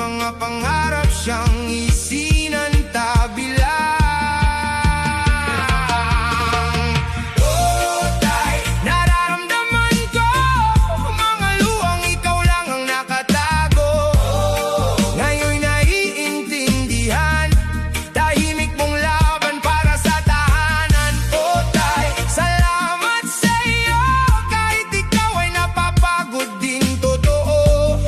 mga pangarap siyang isinantabilang. Oh, tay, nararamdaman ko mga luhang ikaw lang ang nakatago. Ngayon'y naiintindihan, tahimik mong laban para sa tahanan. Oh, tay, salamat sa'yo, kahit ikaw ay napapagod din totoo.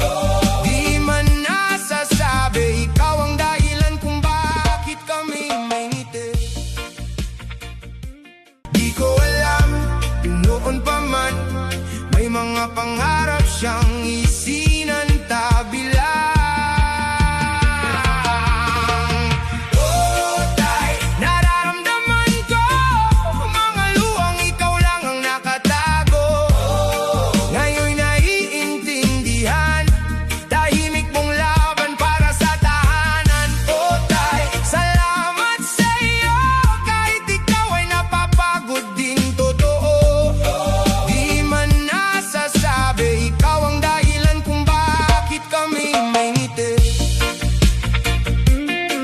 Di man nasasabi, ikaw ang dahilan kung bakit kami may ngiti. Di ko alam, noon pa man, may mga pangarap siyang isinantabilang. Oh, tay, nararamdaman ko mga luhang ikaw lang ang nakatago. Ngayon'y naiintindihan, tahimik mong laban para sa tahanan. Oh, tay, salamat sa'yo, kahit ikaw ay napapagod din totoo. Di man nasasabi, ikaw ang dahilan kung bakit kami may ngiti.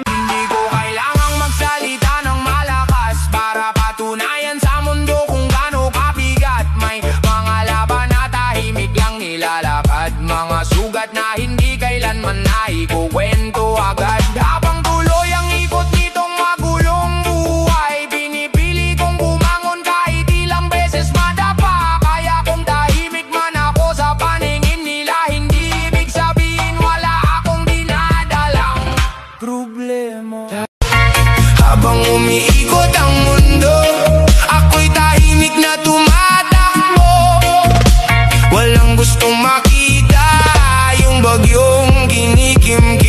Hindi ko kailangang magsalita ng malakas para patunayan sa mundo kung gaano kabigat. May mga laban na tahimik lang nilalakad, mga sugat na hindi kailanman naikukwento agad. Habang tuloy ang ikot nitong magulong buhay, pinipili kong bumangon kahit ilang beses madapa. Kaya kung tahimik man ako sa paningin nila, hindi ibig sabihin wala akong dinadalang problema. Habang umiikot ang mundo, ako'y tahimik na tumatakbo. Walang gustong makita yung bagyong kinikimkim.